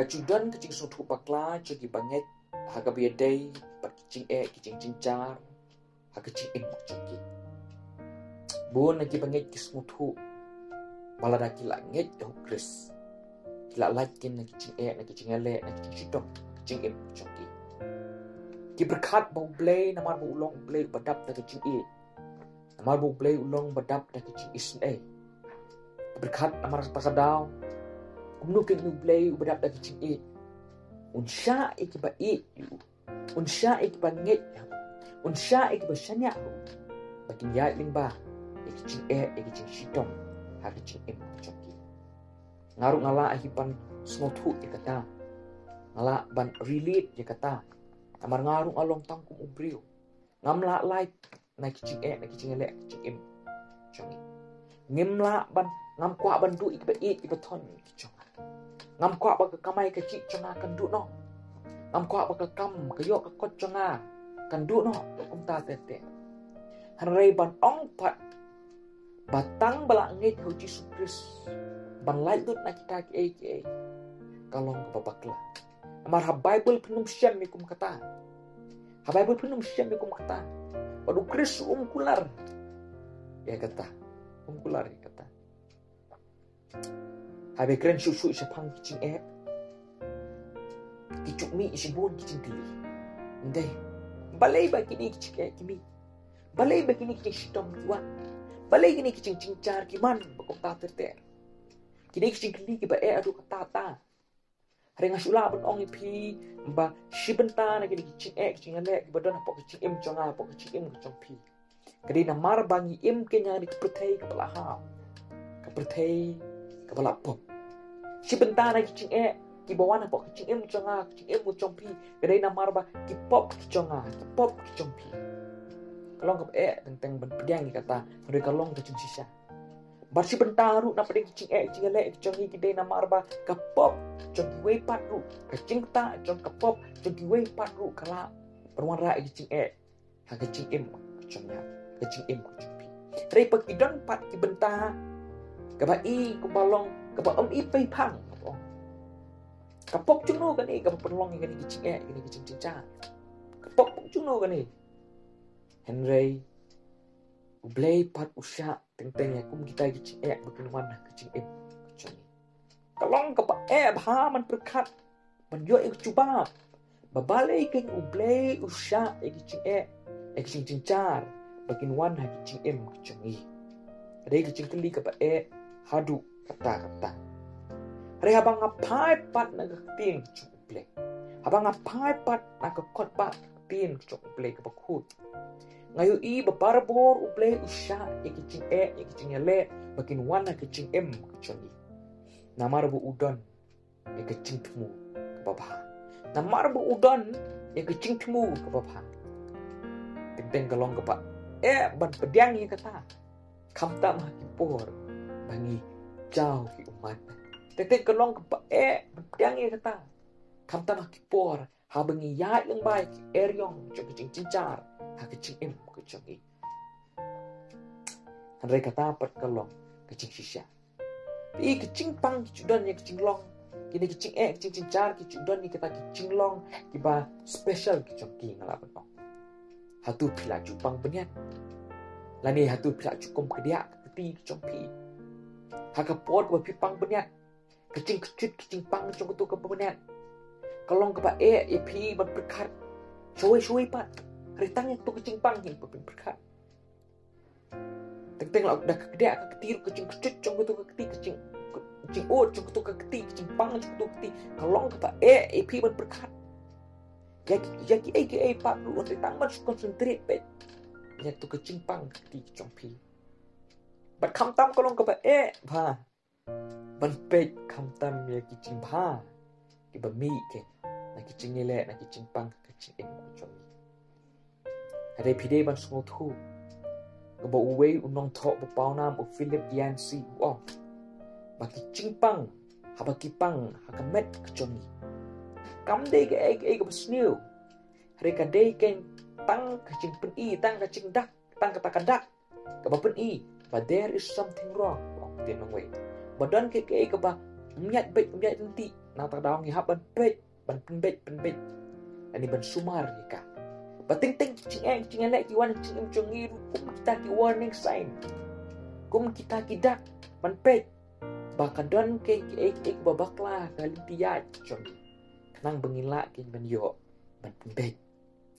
Kacudan kecing sutu pakla cogi banget haga biadai pat kecing kecing cincar haga kecing cogi. Bun lagi banget kismutu balada kila nget Chris. Kila lakin na kecing aleh na kecing sidong kecing cogi. Ki berkat bau Blei namar bau ulong Blei badap na kecing namar bau Blei ulong badap na kecing isne. Berkat namar pakadaw Umnukin nu Blei ubadap da kecing unsha ikiba unsha ikiba nget unsha ikiba shanya bakin ya lingba kecing kecing sidong ha kecing cogi. Ngaru ngala ahipan snotu ikata ngala ban relate ikata amar ngaru along tangkum ubriu ngamla like na kecing aleh kecing cogi. Ngimla ban ngam kwa bandu ikiba ton kecong. Ngam kwa ba kamai kecik conga kandu no. Ngam kwa ba kam kayok kot conga kandu no kum ta tete. Hanrei ban ong pat batang balak ngit ho Jesus Christ. Ban lai dut na kita ke kalong babakla. Amar ha Bible penum syam mikum kata. Ha Bible penum syam mikum kata. Padu Christ kular. Ya kata. Kular ya kata. Habe keren susu shaphang kecing kicuk mi isibun kecing pilih. Ndai. Balei bagi ni kecing kimi. Balei bagi ni kecing sidom kiwan. Balei gini kecing cincar kiman bakok ta ter. Kini kecing kili ki ba adu kata ta. Hari ngasula ben ong ipi ba shibenta na gini kecing aleh ki badon pok kecing conga pok kecing kecong pi. Kadi namar bangi kenya ni kepertai kepala ha. Kepertai kepala pop. Si bentar lagi kecing ki bawana pok kecing conga kecing chompi kedai namar ba ki pop conga ki pop chompi. Kalong ke tentang ben pedang kata hari kalong kecing sisa. Bar si bentar ru na pedang kecing aleh kecing kedai namar ba ka pop chompi we pat ru kecing ta chong ka pop chompi we pat ru kala perwarna kecing ha kecing chongnya kecing chompi. Hari pekidon pat ki bentar kabai kumbalong kaba ipai pang kapok cuno kan kaba perlong kan kecing cinca kapok cuno kan Henry Blei pat usha teng-teng kum kita kecing bukan mana kecing kecing kalong kaba bha man perkat menjo cuba babalei kan Blei usha kecing cincar bakin wan ha kecing kecing ada kecing keli kaba hadu kata-kata. Hari habang ngapai pat na ktien cukup Blei. Habang ngapai pat na kot pat ktien cukup Blei kebakut. Ngayu babarbor Blei usha kecing aleh bakin wana kecing kecing. Namar bu udon Jingthmu kebabha. Namar bu udon Jingthmu kebabha. Teng kalong kepak ban pedang ye kata. Kamta mah kipor bangi jauh ki umat. Tete kelong ke pedang ye kata. Kamta mah kipor ha bangi ya yang baik eryong kecing cincar ha kecing kecing. Andre kata pat kelong kecing sisa. Pi kecing pang kicudan ye kecing long. Kini kecing kecing cincar kicudan ni kata kecing long kiba special kecing ngalapan ong. Hatu pila cupang benian. Lani hatu pila cukum kedia keti kecompi. Haka pot wa pipang benian. Kecing kecut kecing pang cong tu ke benian. Kalong ke ba pi ban berkat. Suai pat. Ritang yang tu kecing pang hin berkat. Teng dak kedia ketir kecing kecut cong tu keti kecing ut cong tu keti kecing pang cong tu keti. Kalong ke ba pi ban berkat. Yaki pat lu ritang ban concentrate pet. Yak tu kecing pang keti kecompi. Bat kam tam kalong ke ba bha. Ban pet kam tam ya kecing bha. Ki ba mi ke. Na kecing aleh na kecing pang kecing kecompi. Ada pide ban sungu tu. Ba uwe unong thok ba pau nam u Philip Yancy u ba kecing pang ha ba kipang ha kamet kecompi. Kam dei ke besniu. Hari kadai ken tang kecing pen tang kecing dak tang kata kadak ke ba pen but there is something wrong tin way badan ke ba Umyat bet nanti nang tadawang ihap ban bet ban penbet ani ban sumar ka. Bating jingialeh ki wan Jingim Jong Ngi kum kita ki warning sign. Kum kita ki dak ban bet. Bahkan don ke babaklah kalimpiat jong. Nang bengila ki ban yo ban penbet.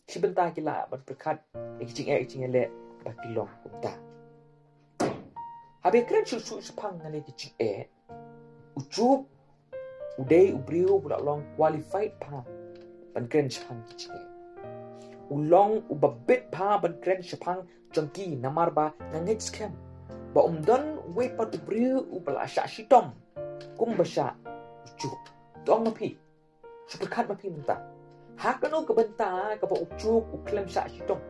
Sebentar kila ban berkat jingialeh bagi long kumta. Habis keren susu shaphang ngale ki Jingeh. Ucup udai ubriu budak long qualified pa ban keren shaphang ki Jingeh. Ulong ubabit pa ban keren shaphang jongki namar ba ngangit scam. Ba umdon we pat ubriu ubala sha shitom. Kum basha ucup. Tong mapi. Superkat mapi mentah. Hakano kebenta ka ba ucup uklem sha shitom.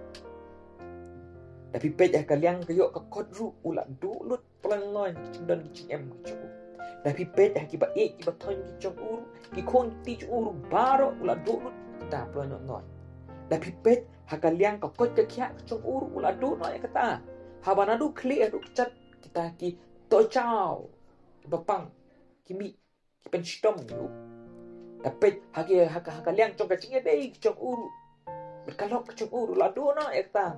Tapi pej kaliang kayo ka kodru ulat dulut pelangon cindon cingem cukup. Tapi pej kiba kiba ton jong uru ki kon ti uru baroh ulat dulut ta pelangon non. Tapi pej kaliang ka kod kya jong uru ulat dulut ya kata. Habanadu clear adu cat kita ki to chao. Bapang kimi ki pen shitom yu. Tapi kaliang jong ka cingem dei jong uru. Berkalok jong uru ulat dulut ya kata.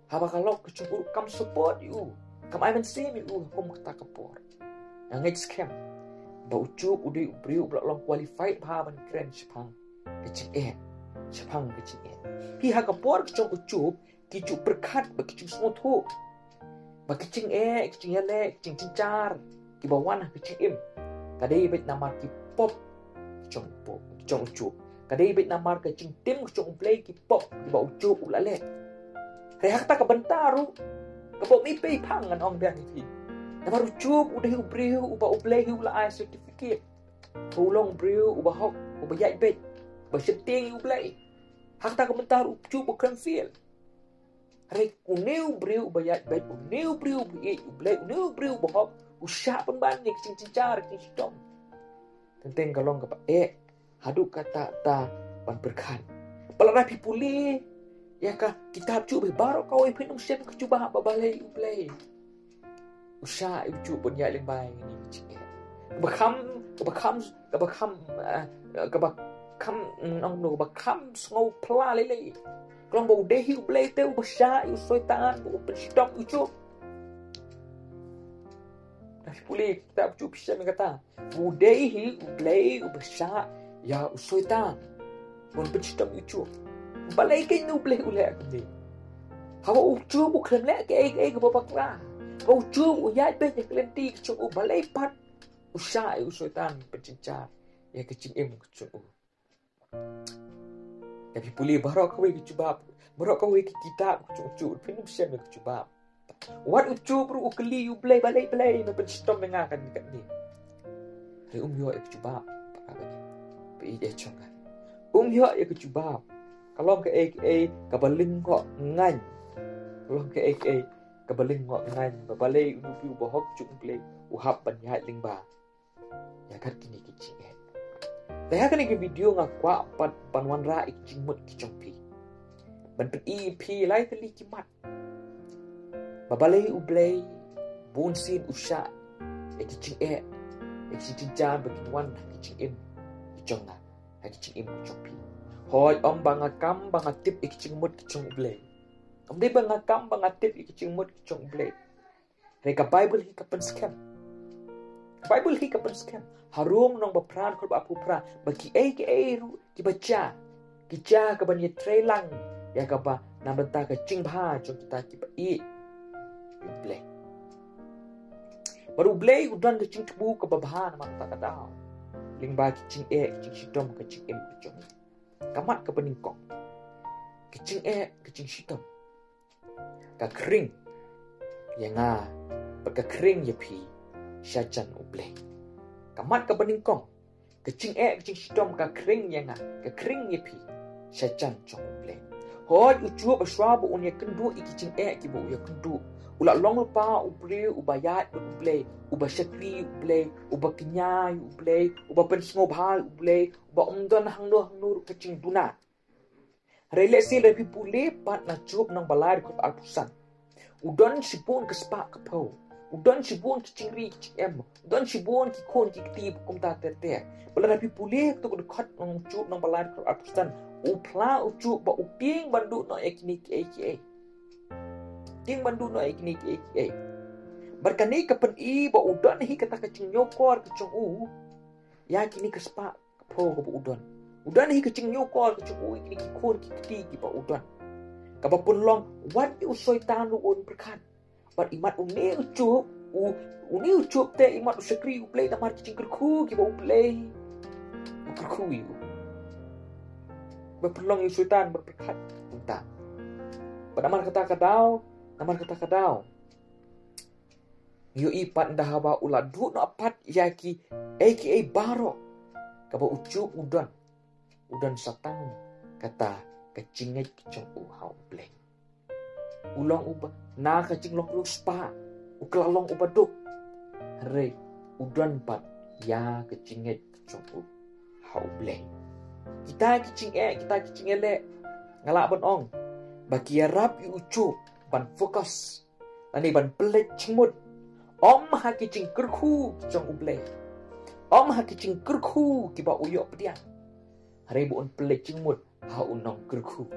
Haba kalau kecubur kam support you, kam I see me you kom kata kapor. Yang scam, bau cup udah ubriu belum qualified bahan keren shaphang kecing shaphang kecing. Pihak kapor kecung ucup kicu berkat berkicu semua tu. Berkecing jingialeh kecing cincar kibawan kecing Kadai bet namar ki pop kecung ucup. Kadai bet namar kecing tim kecung Blei ki pop kiba ucup ulale. Rehat tak kebentaru, kebok mipi pangan ong dia ni. Namar ucup udah ubriu uba Blei ula ai certificate. Ulong briu uba hok uba yai bet. Berseting Blei. Hak tak kebentaru ucup bukan feel. Rek uneu briu uba yai bet, uneu briu Blei, uneu briu uba hok usah pun bani kecing cincar kecing sidom. Tenteng kalong kepa haduk kata ta ban berkan. Pelarapi pulih ya kah kita cuba baroh kau ipin usia ke cuba Balei Blei. Usah ibu pun ya lembai ini Jingeh. Kebakam sengau pela lele. Kalau bau dehi Blei tu besar usoitan bau pensidom ucup. Tapi boleh kita cuba bisa mengata bau dehi Blei besar ya usoitan bau pensidom ucup. Balei ke nu Blei ulek ni. Hawa ucu bu klem lek ke babaklah. Kau ucu uyat be klenti ke cu Balei pat. Usai usoitan pencincar ya kecing kecung. Tapi pulih baroh kau ke cuba. Baroh kau ke kitab cu pinum siam ke cuba. Wat ucu bru ukeli Blei Balei na penstom mengakan dekat ni. Hai yo ke cuba. Pe ide chonga. Yo ke cuba. Kalau ke kabaling kok ngan. Kalau ke kabaling kok ngan. Balei unupi bohok cuk Blei uhap banyak lingba. Ya kan kini kecing. Dah kan ke video ngakwa pat panwan ra Jingmut kicongpi. Ban EP lai teli kimat. Balei Blei bunsin usha kicing kicing jan baginwan kicing kiconga. Kicing kicongpi. Hoi om bangakam bangatip Jingmut kicung Blei. Om di bangakam bangatip Jingmut kicung Blei. Reka Bible hi kapan scam. Bible hi kapan scam. Harum nong bapran kol bapu pra bagi ru dibaca. Kica ke banyak trelang ya kaba nabenta ke Jingpha jom kita kiba Blei. Baru Blei udan ke Jingthmu ke babahan mata kadau. Lingba kicing sidom ke Jingim kicung. Kamat ke peningkong. Kecing shitom. Ka kering. Yang berkekering ya pi. Syajan Blei. Kamat ke peningkong. Kecing shitom ka kering yang ka kering ya pi. Syajan chong Blei. Hoi ucu beswabu unya kendu kecing kibu ya kendu. Ulak long lepa ubriu ubayat Blei. Uba syakri Blei, uba kenyai Blei, uba pensngobhal Blei, uba umdan hangnu kecing duna. Relasi lebih boleh pat na cup nang balai kop alpusan. Udon sipun ke sepak ke pau. Udan sibun ki cingri ki em. Udan sibun ki kon ki ti kum ta te. Bala rapi pulih tu dekat nang cup nang balai atusan. Upla ucup ba uping bandu no ekni ki. Ting bandu no ekni ki. Berkani kapan i ba udan hi kata kecing nyokor kecing u. Ya kini kespa pro ke udan. Udan hi kecing nyokor kecing u kini ki kon ki ti ki ba udan. Kapapun long wat yu soitan lu un berkat. Bat imat uni ucup te imat usekri uplay tamar kecing kyrkhu ki ba uplay. Kyrkhu yu. Berpelong yu soitan berberkat entah. Namar kata kadau. Yu ipat dah ba ula du no apat yaki aka baroh. Kaba ucup udan satang kata kecingit kecong hau bleng. Ulong uba na kecing long spa uklalong uba duk. Hare udan pat ya kecingit kecong hau bleng. Kita kecingele ngalak ban ong. Bagi rap yu ucup ban fokus. Tani ban Jingpynleit Jingmut. Om ha kecing kyrkhu kecong ubleng. Om ha kecing kyrkhu ki ba uyok pediang. Hare bu un Jingpynleit Jingmut ha unong kyrkhu.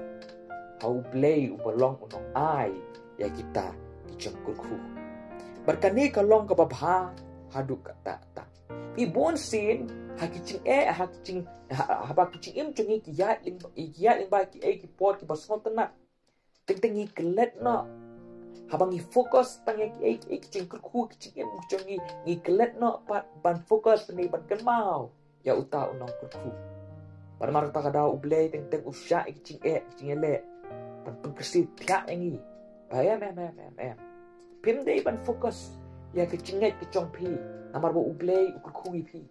Ha ublei ubalong unong ai ya kita kecong kyrkhu. Berkani kalong ke babha haduk kata ta. Pi bon sin ha kecing ha ba kecing im chungi ki yat ling ba ki ki pot ki basong tenak. Tengi kelet no. Habang i fokus tangi ki kecing kyrkhu kecing im chungi ngi kelet no pat ban fokus ni ban kenmau ya uta unong kyrkhu. Pada mar ta kada ublei teng usya jingialeh ban pengkesi tiak engi. Bayam em. Pim dei ban fokus ya kecingit kecong pi. Namar bo ublei kyrkhu pi.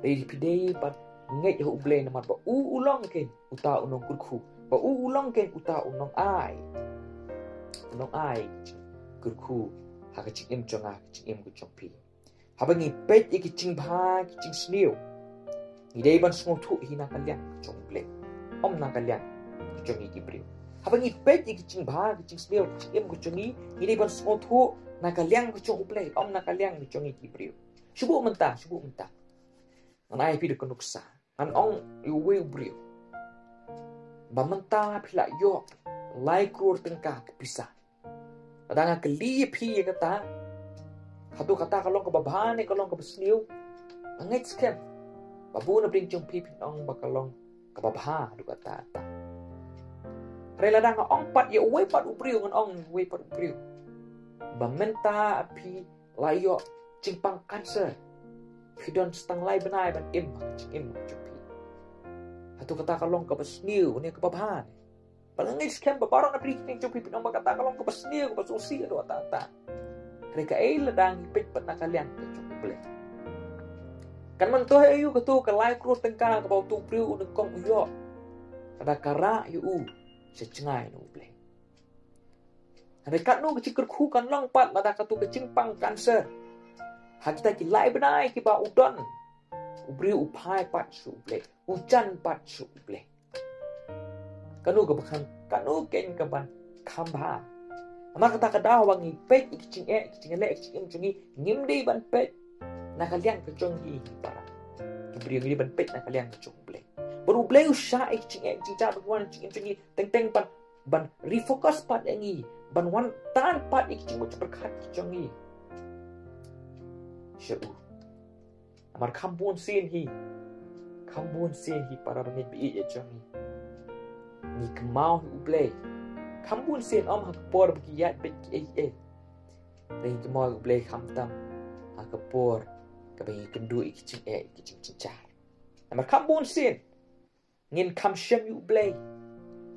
Dei pi dei ban nget ya ublei namar bo ulong ken uta unong kyrkhu. Ba ulong ken uta unong ai. Unong ai kyrkhu ha kecing im chonga kecing im kecong pi. Habang i pet i kecing bha kecing sniu. Idei ban smotu hina kalian kecong ublei. Om na kalian kecong i briu. Habang i pet i kecing bha kecing sniu kecing im kecong i idei ban smotu na kalian kecong ublei. Om na kalian kecong i briu. Subuh mentah. Ngan ai pi de kenuksa. An ong iwe briu. Ba mentah pila yok lai krur tengkah kepisah. Kadang keli pi kata. Hatu kata kalong ke babhan ni kalong ke besniu. Angit skem. Babu na bring jong pi pinong bakalong ke babha du kata ta. Rela dang ong pat ya uwe pat ubriu ngan ong uwe pat ubriu. Ba menta pi layo jingpang cancer. Pidon setang lai benai ban im jupi. Hatu kata kalong ke besniu ni ke babhan. Palangit skem babaron na bring jong pi pinong bakata kalong ke besniu ke basusi do ta. Kaei ladang ipit pat na kalian ke jong ublei. Kan mentoh ayu ketu ke lai krut tengkang ke bau tu priu nekong uyo. Kada kara yu secengai no ublei. Ada kat no kecing kyrkhu kan long pat lada katu kecing pang cancer. Ha kita ki lai benai ki ba udon. Ubri upai pat su ublei. Ujan pat su ublei. Kanu ke bakang kanu ken ke ban kambha. Amar kata kada wangi pet jingialeh kecing chungi ngimdi ban pet. Na kalian kecong hi para. Kibri ngi ban pet na kalian kecong ublei. Baru ublei usha kecing jar buan kecing teng ban refocus pat engi. Ban wan tan pat kecing berkat kecong hi. Shah. Amar kambun sin hi para bangit bi ya chong hi. Ni kemau ublei. Kambun sin om hak por bgiat bet Dei kemau ublei khamtam. Kapur kabangi kendu kecing jar. Namar kambun sin ngin kam shem yu blei.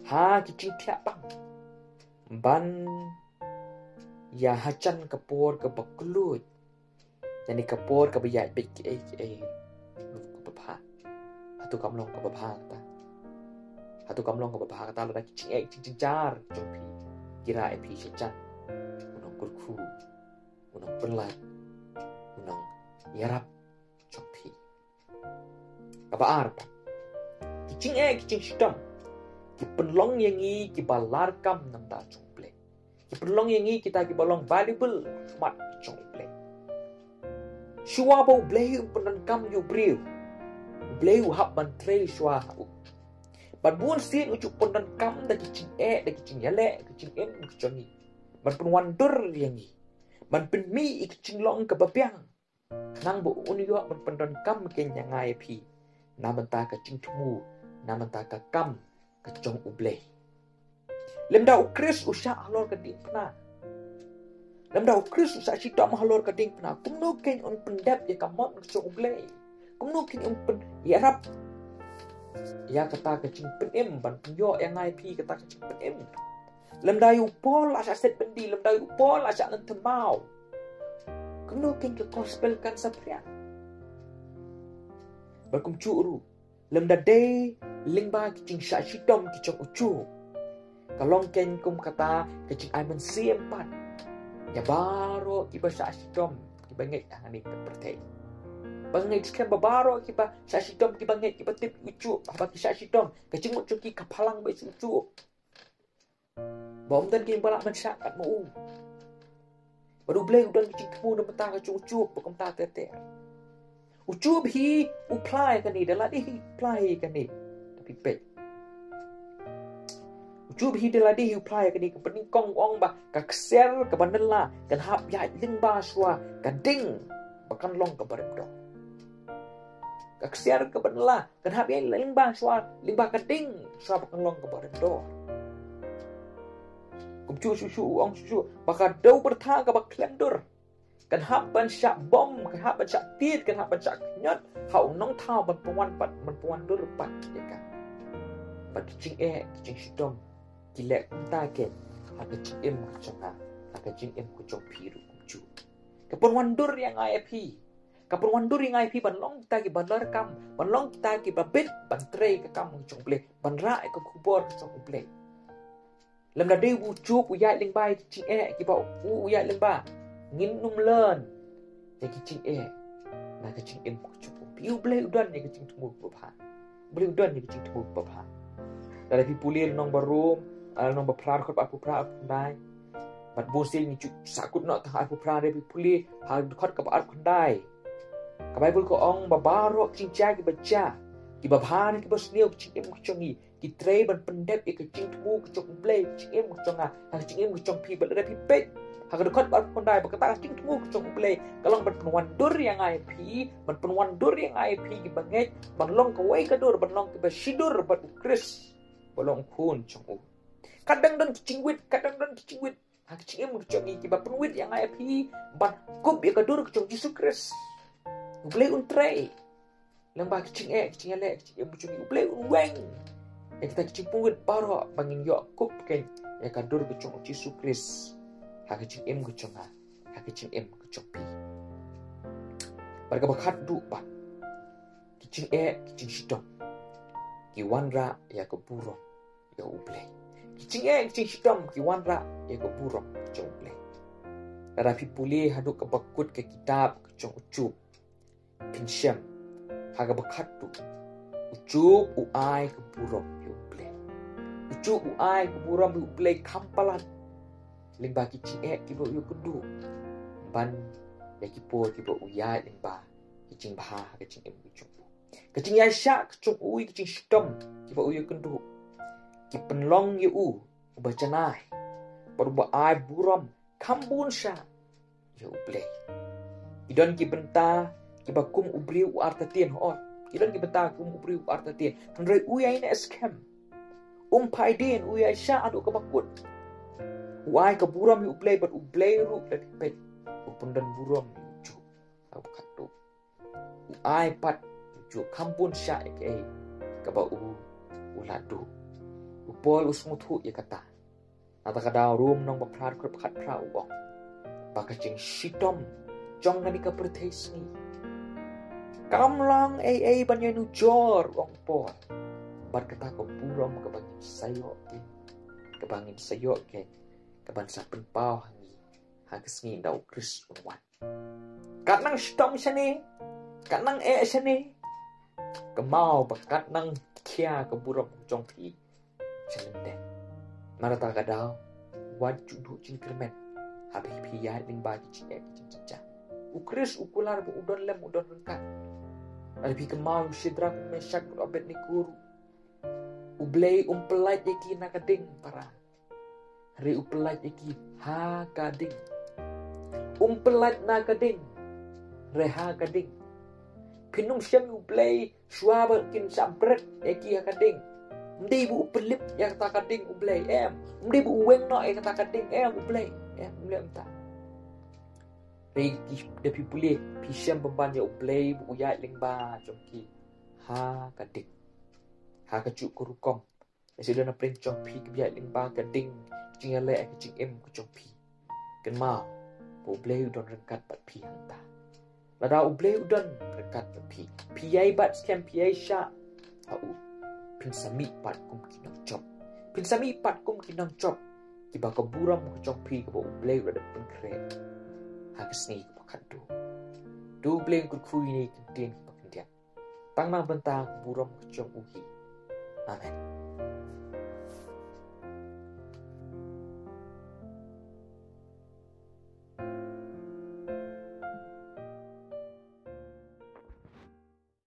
Ha kecing tiap bang. Ban ya hacan kapur ke baklut. Yani kapur ke bayat bek ke babha. Hatu kamlong ke babha kata lada kecing jar jompi. Kira pi secan. Unong kyrkhu. Unong Jingpynleit. Unong yarap jompi. Kabaar pa. Kecing sidam. Ki penlong yang i ki balar kam nam da jomple. Ki penlong yang i kita ki balong valuable mat jomple. Shua bau Blei Un pendan kam yu briu. Blei Un hap ban trei shua u. Ban buon sin ucu pendan kam da kicing da kicing yale, kicing kicing. Ban pun wandur yangi. Ban pen mi kicing long ke babiang. Nang bu un yu ban pendan kam ken yang ngai pi. Na benta ka Jingthmu, na benta ka kam ka jong u Blei. Lem da u Chris usha alor ka ding pna. Lem da u Chris usha si tom alor ka ding pna. Kum no ken un pendap ya ka mon ka jong u Blei. Kum no ken un pen ya rap. Ya kata ka Jingpynleit ban penyo yang ngai pi kata ka Jingpynleit. Lem da yu pol asa set bendi, lem da yu pol asa nan temau. Kum no ken ka gospel kan saprian. Berkum curu. Lem da day lingba kicing sya sidom kicong ucu. Kalong ken kum kata kicing ai men siempat. Ya baroh kiba sya sidom kiba nget ani pertei. Banget sekian baroh kiba sya sidom kiba nget kiba tip ucu apa sya sidom kicing ucu ki kapalang be ucu. Bom dan kin balak men sya kat mu. Baru Blei udan kicing temu dan petang kicing ucu pekum ta teter. Ucub hi uplai kan ni dalam di uplai kan ni tapi pet. Ucub hi dalam di uplai kan ni kepening kong ong ba kakser ke bandela kan hap ya ling ba swa kan ding bahkan long ke barem do. Kakser ke bandela kan hap ya ling ba swa ling ba kan ding swa bahkan long ke barem do. Kum susu ong susu bahkan do bertha ke bak klendur. Kan hap ban syak bom, kan hap ban syak tiet, kan hap ban syak nyot, hau nong tau ban puan pat, ban puan dur pat, ya kan. Ban kicing kicing sidom, gilek entah ke, ha kicing kecong ha kicing kecong piru kumcu. Kapun wandur yang IP, kapun wandur yang IP ban long kita ki ban lerkam, ban long kita ki babit, ban trei ke kam kecong Blei, ban ra ke kubor kecong Blei. Lem da dei wucu uyai ling bai kicing ki ba uyai ling ba. Ngin num learn ya kicing na kicing ku cukup piu Blei udan ya kicing temu babha Blei udan ya kicing temu babha dari pi pulil nong baroh nong baprar khot apu pra dai bat bosil ni sakut nok tah apu pra dari pi pulil ha khot ka ar khandai ka bible ko ong baroh kicing cha ki baca ki babha ki bosnio kicing ku chongi ki trei ban pendep ya kicing temu ku cukup Blei kicing ku chonga ha kicing ku chong pi bat dari pi pet. Hak dekat bar pondai berkata Jingthmu kecong Blei kalau berpenuan dur yang IP berpenuan dur yang IP di banget berlong ke wei kadur berlong ke basidur ber Chris berlong kun cong kadang dan kicing wit hak kicing kecong iki berpenuit yang IP ban kup ya kadur kecong Yesus Chris Blei Un trei lembah kicing aleh kicing kecong Blei Un weng ya kita kicing pungut baroh bangin yo kup ken ya kadur kecong Yesus Chris ha kicing kecong ha kicing kecong pi barka bakat du ba kicing kicing sidom ki wanra ya ke burong ya Blei kicing kicing sidom ki wanra ya ke burong kecong Blei rapi pulih hadu ke bakut ke kitab kecong ucup pinsyam ha ke bakat du ucup uai ke burong ya Blei ucup uai ke burong ya Blei kampalan lingba kicing kibo yu kudu ban ya kipo uyai lingba kicing bah kicing kicing kicing ya syak kicing ui kicing sidom kibo yu kudu ki penlong yu bacanai berba ai buram kambun sya ya Blei idon ki benta ki bakum ubri u artatien hot idon ki benta kum ubri u artatien nrei uyai ne scam paiden uyai sya adu kabakut uai ke buram yu Blei bat Blei ru dari pet upundan buram yu aku katu uai pat yu kampun sya ke ba uladu upol usmuthu ya kata nata kada rum nong baprar kor pakat pra uong bakacing sidom jong nani ka pertesni kamlang banyak nujor uong pol bat kata ko buram ke bangin sayo ke kebansa penpau hangi hagas ni dau Chris unwan katnang sidom sene katnang sene kemau bakat nang kia keburuk jong pi celende marata kadau wad judu jingkermen habi pia ling bagi cine cincin ukris ukular bu udon lem udon rengkat. Albi kemau sidra mesyak obet ni guru. Blei Un pelait iki nakading para. Hari pelait iki ha kading. Pelait nakading. Reha kading. Pinum syam Blei syuaba kin sabret iki kading. Mdi bu pelip yang kata kading Blei mdi bu weng no yang kata kading Blei Blei entah. Regi depi pulih pisam pembanya Blei bu uyat lingba jongki ha kading. Ha kecuk kurukong. Sudah nak pencong pi kebiak lingba kading jingialeh ke jingim ke jongpi. Ken mau bu Blei don rengkat pat pi hanta. Lada Blei don rengkat pat pi. Piai bat scam piai Shah. Au pinsami pat kum kinang chop. Pinsami pat kum kinang chop. Kiba ke buram ke jongpi ke bu Blei ada pengkret. Hagisni ke pakadu. Du Blei kyrkhu ini ktien ke pakendian. Pangmang bentang buram ke jong uhi. Amen.